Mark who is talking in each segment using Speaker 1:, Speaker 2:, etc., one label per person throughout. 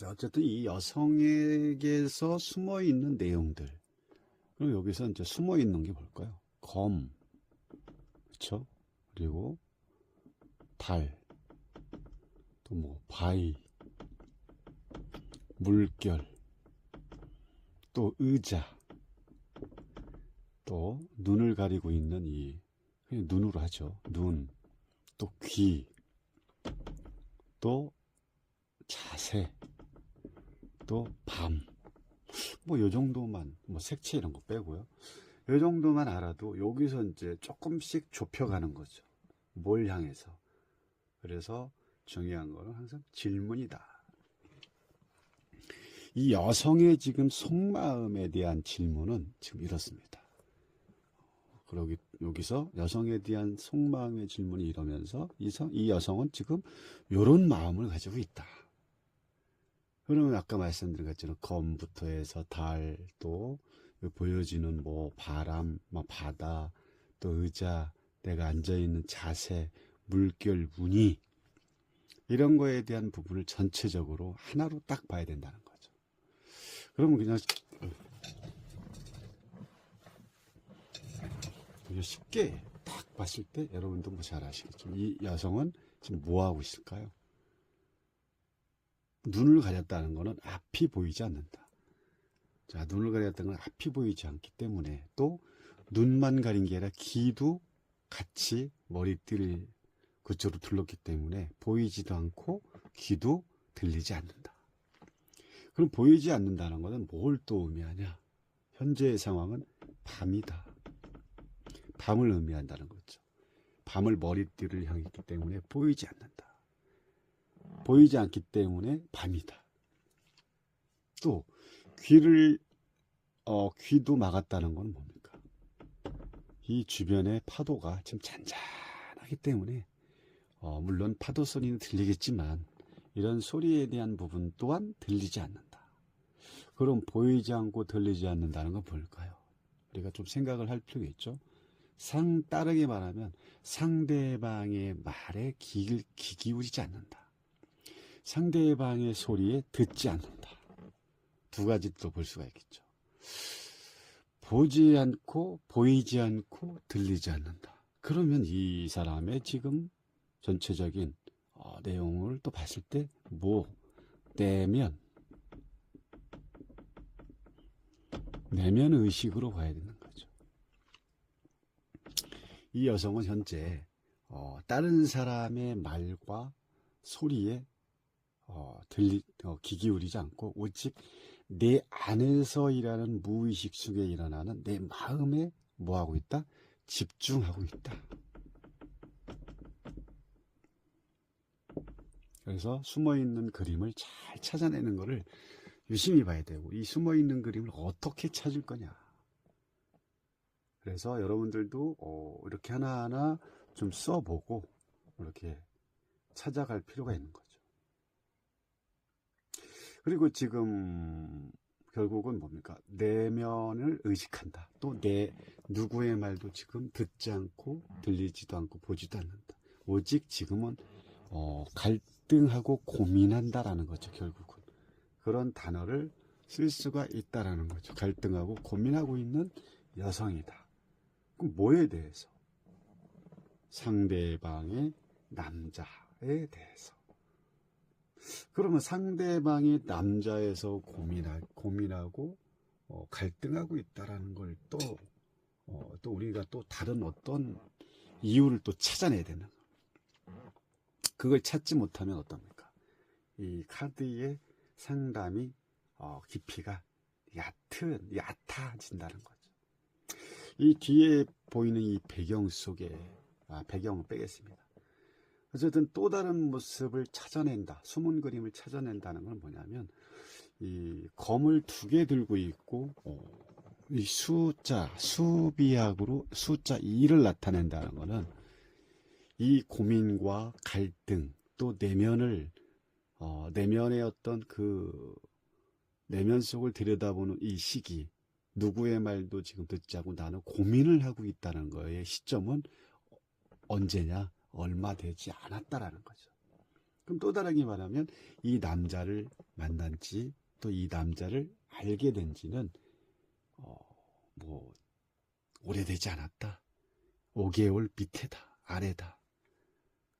Speaker 1: 자, 어쨌든 이 여성에게서 숨어 있는 내용들. 그럼 여기서 이제 숨어 있는 게 뭘까요? 검, 그렇죠? 그리고 달, 또 뭐 바위, 물결, 또 의자, 또 눈을 가리고 있는 이 그냥 눈으로 하죠. 눈, 또 귀, 또 자세, 또 밤. 뭐 요 정도만, 뭐 색채 이런 거 빼고요. 요 정도만 알아도 여기서 이제 조금씩 좁혀가는 거죠. 뭘 향해서. 그래서 중요한 거는 항상 질문이다. 이 여성의 지금 속마음에 대한 질문은 지금 이렇습니다. 그러기 여기서 여성에 대한 속마음의 질문이 이러면서 이 여성은 지금 이런 마음을 가지고 있다. 그러면 아까 말씀드린 것처럼 검부터 해서 달, 또 보여지는 뭐 바람, 뭐 바다, 또 의자, 내가 앉아있는 자세, 물결, 무늬 이런 거에 대한 부분을 전체적으로 하나로 딱 봐야 된다는 거죠. 그러면 그냥 쉽게 딱 봤을 때 여러분도 뭐 잘 아시겠죠. 이 여성은 지금 뭐 하고 있을까요? 눈을 가렸다는 것은 앞이 보이지 않는다. 자, 눈을 가렸다는 건 앞이 보이지 않기 때문에 또 눈만 가린 게 아니라 귀도 같이 머리띠를 그쪽으로 둘렀기 때문에 보이지도 않고 귀도 들리지 않는다. 그럼 보이지 않는다는 것은 뭘 또 의미하냐? 현재의 상황은 밤이다. 밤을 의미한다는 거죠. 밤을 머리띠를 향했기 때문에 보이지 않는다. 보이지 않기 때문에 밤이다. 또 귀도 막았다는 건 뭡니까? 이 주변의 파도가 지금 잔잔하기 때문에 물론 파도 소리는 들리겠지만 이런 소리에 대한 부분 또한 들리지 않는다. 그럼 보이지 않고 들리지 않는다는 건 뭘까요? 우리가 좀 생각을 할 필요가 있죠. 다르게 말하면 상대방의 말에 귀 기울이지 않는다. 상대방의 소리에 듣지 않는다. 두 가지 또 볼 수가 있겠죠. 보지 않고 보이지 않고 들리지 않는다. 그러면 이 사람의 지금 전체적인 내용을 또 봤을 때 내면 의식으로 봐야 되는 거죠. 이 여성은 현재 다른 사람의 말과 소리에 귀 기울이지 않고 오직 내 안에서 일하는 무의식 속에 일어나는 내 마음에 뭐하고 있다? 집중하고 있다. 그래서 숨어있는 그림을 잘 찾아내는 것을 유심히 봐야 되고 이 숨어있는 그림을 어떻게 찾을 거냐. 그래서 여러분들도 이렇게 하나하나 좀 써보고 이렇게 찾아갈 필요가 있는 거죠. 그리고 지금 결국은 뭡니까? 내면을 의식한다. 또 누구의 말도 지금 듣지 않고 들리지도 않고 보지도 않는다. 오직 지금은 갈등하고 고민한다라는 거죠. 결국은 그런 단어를 쓸 수가 있다라는 거죠. 갈등하고 고민하고 있는 여성이다. 그럼 뭐에 대해서? 상대방의 남자에 대해서. 그러면 상대방이 남자에서 고민하고 갈등하고 있다라는 걸 또 우리가 또 다른 어떤 이유를 또 찾아내야 되는 거예요. 그걸 찾지 못하면 어떻습니까? 이 카드의 상담이 깊이가 얕아진다는 거죠. 이 뒤에 보이는 이 배경 속에 배경을 빼겠습니다. 어쨌든 또 다른 모습을 찾아낸다. 숨은 그림을 찾아낸다는 건 뭐냐면 이 검을 2개 들고 있고 이 수비약으로 숫자 2를 나타낸다는 거는 이 고민과 갈등 또 내면의 어떤 그 내면 속을 들여다보는 이 시기 누구의 말도 지금 듣지 않고 나는 고민을 하고 있다는 거의 시점은 언제냐? 얼마 되지 않았다라는 거죠. 그럼 또 다르게 말하면 이 남자를 만난 지, 또 이 남자를 알게 된 지는 뭐 오래되지 않았다. 5개월 밑에다, 아래다.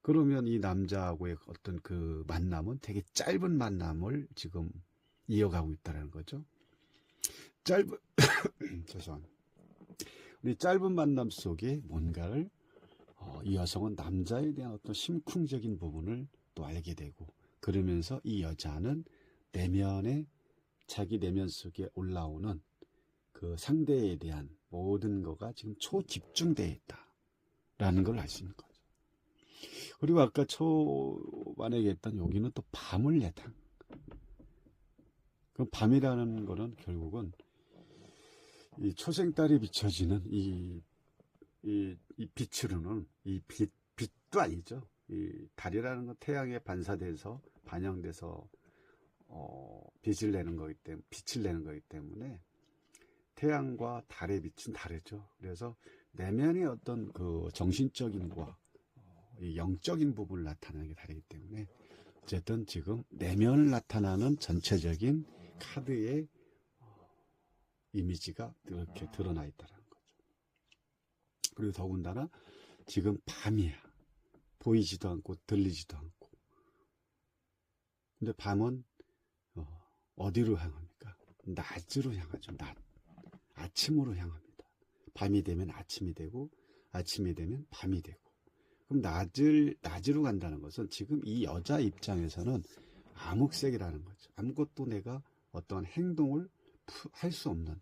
Speaker 1: 그러면 이 남자하고의 어떤 그 만남은 되게 짧은 만남을 지금 이어가고 있다는 거죠. 짧은 죄송합니다. 우리 짧은 만남 속에 뭔가를 이 여성은 남자에 대한 어떤 심쿵적인 부분을 또 알게 되고, 그러면서 이 여자는 내면에, 자기 내면 속에 올라오는 그 상대에 대한 모든 거가 지금 초집중되어 있다라는 걸 알 수 있는 거죠. 그리고 아까 초반에 얘기했던 여기는 또 밤을 내다. 그 밤이라는 거는 결국은 이 초생달이 비춰지는 이 빛으로는 빛도 아니죠. 이 달이라는 건 태양에 반사돼서 반영돼서 빛을 내는 거기 때문에 태양과 달의 빛은 다르죠. 그래서 내면의 어떤 그 정신적인과 이 영적인 부분을 나타내는 게 다르기 때문에 어쨌든 지금 내면을 나타나는 전체적인 카드의 이미지가 이렇게 드러나 있다는 거죠. 그리고 더군다나 지금 밤이야. 보이지도 않고 들리지도 않고. 근데 밤은 어디로 향합니까? 낮으로 향하죠. 낮. 아침으로 향합니다. 밤이 되면 아침이 되고, 아침이 되면 밤이 되고. 그럼 낮으로 간다는 것은 지금 이 여자 입장에서는 암흑색이라는 거죠. 아무것도 내가 어떠한 행동을 할 수 없는,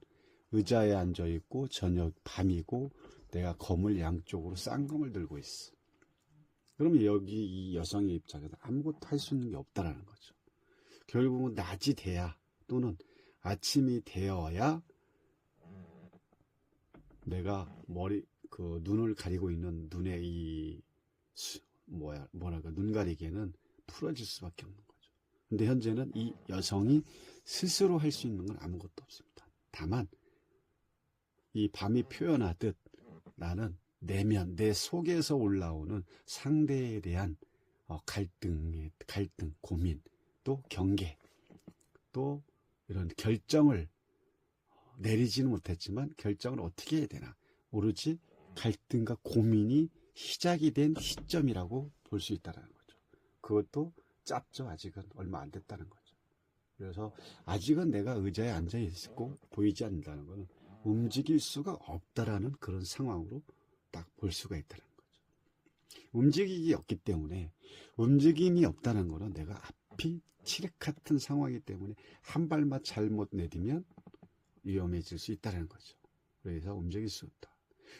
Speaker 1: 의자에 앉아 있고 저녁 밤이고 내가 검을 양쪽으로 쌍검을 들고 있어. 그러면 여기 이 여성의 입장에서 아무것도 할 수 있는 게 없다라는 거죠. 결국은 낮이 돼야, 또는 아침이 되어야 내가 눈을 가리고 있는 눈의 이 뭐랄까 눈 가리개는 풀어질 수밖에 없는 거죠. 근데 현재는 이 여성이 스스로 할 수 있는 건 아무것도 없습니다. 다만 이 밤이 표현하듯 나는 내면, 내 속에서 올라오는 상대에 대한 갈등, 고민, 또 경계, 또 이런 결정을 내리지는 못했지만 결정을 어떻게 해야 되나, 오로지 갈등과 고민이 시작이 된 시점이라고 볼 수 있다는 거죠. 그것도 짧죠. 아직은 얼마 안 됐다는 거죠. 그래서 아직은 내가 의자에 앉아 있고 보이지 않는다는 것은 움직일 수가 없다라는 그런 상황으로 딱 볼 수가 있다는 거죠. 움직임이 없기 때문에, 움직임이 없다는 것은 내가 앞이 칠흑 같은 상황이기 때문에 한 발만 잘못 내디면 위험해질 수 있다는 거죠. 그래서 움직일 수 없다.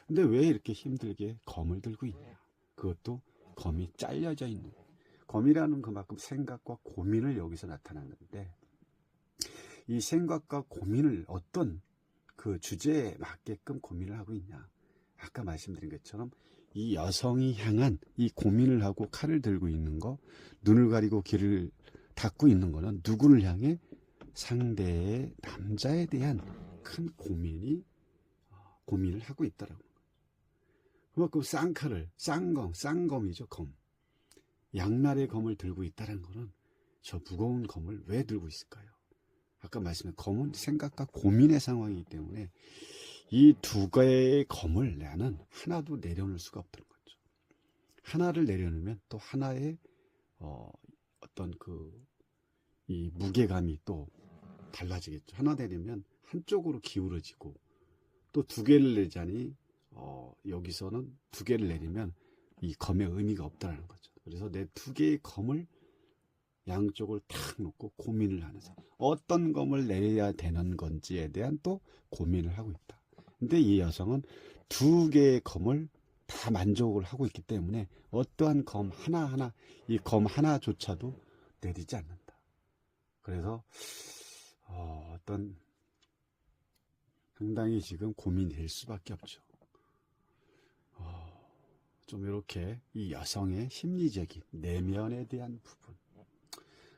Speaker 1: 근데 왜 이렇게 힘들게 검을 들고 있냐? 그것도 검이 잘려져 있는, 검이라는 그만큼 생각과 고민을 여기서 나타나는데, 이 생각과 고민을 어떤 그 주제에 맞게끔 고민을 하고 있냐? 아까 말씀드린 것처럼 이 여성이 향한 이 고민을 하고 칼을 들고 있는 거, 눈을 가리고 귀를 닫고 있는 거는 누구를 향해? 상대의 남자에 대한 큰 고민을 하고 있다라고. 그만큼 쌍칼을, 쌍검이죠, 검. 양날의 검을 들고 있다는 거는 저 무거운 검을 왜 들고 있을까요? 아까 말씀드린 검은 생각과 고민의 상황이기 때문에 이 두 개의 검을 나는 하나도 내려놓을 수가 없다는 거죠. 하나를 내려놓으면 또 하나의 어떤 이 무게감이 또 달라지겠죠. 하나 내리면 한쪽으로 기울어지고, 또 두 개를 내자니 여기서는 두 개를 내리면 이 검의 의미가 없다는 거죠. 그래서 내 두 개의 검을 양쪽을 탁 놓고 고민을 하면서 어떤 검을 내려야 되는 건지에 대한 또 고민을 하고 있다. 근데 이 여성은 두 개의 검을 다 만족을 하고 있기 때문에 어떠한 검 하나하나, 이 검 하나조차도 내리지 않는다. 그래서 어떤 상당히 지금 고민될 수밖에 없죠. 좀 이렇게 이 여성의 심리적인 내면에 대한 부분,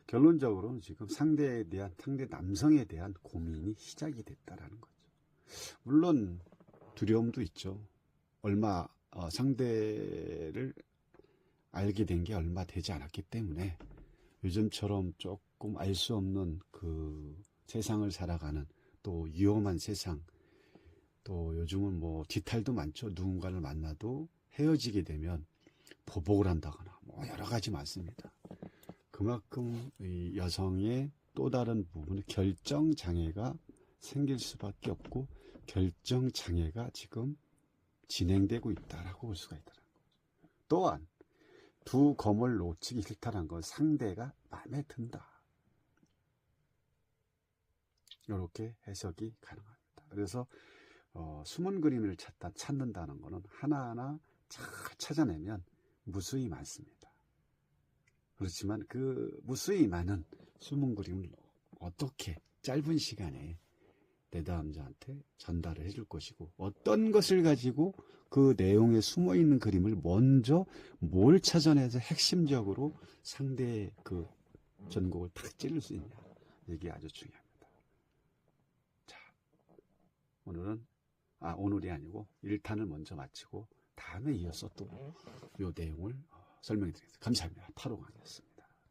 Speaker 1: 결론적으로는 지금 상대 남성에 대한 고민이 시작이 됐다라는 거죠. 물론 두려움도 있죠. 상대를 알게 된 게 얼마 되지 않았기 때문에 요즘처럼 조금 알 수 없는 그 세상을 살아가는 또 위험한 세상, 또 요즘은 뭐 뒤탈도 많죠. 누군가를 만나도 헤어지게 되면 보복을 한다거나 뭐 여러 가지 많습니다. 그만큼 이 여성의 또 다른 부분은 결정 장애가 생길 수밖에 없고 결정 장애가 지금 진행되고 있다라고 볼 수가 있더라고요. 또한 두 검을 놓치기 싫다는 건 상대가 마음에 든다. 이렇게 해석이 가능합니다. 그래서 숨은 그림을 찾는다는 것은 하나하나 잘 찾아내면 무수히 많습니다. 그렇지만 그 무수히 많은 숨은 그림을 어떻게 짧은 시간에 내담자한테 전달을 해줄 것이고 어떤 것을 가지고 그 내용에 숨어있는 그림을 먼저 뭘 찾아내서 핵심적으로 상대의 그 전곡을 탁 찌를 수 있냐, 이게 아주 중요합니다. 자, 오늘이 아니고 1탄을 먼저 마치고 다음에 이어서 또 이 내용을 설명해 드리겠습니다. 감사합니다. 8호 강의였습니다.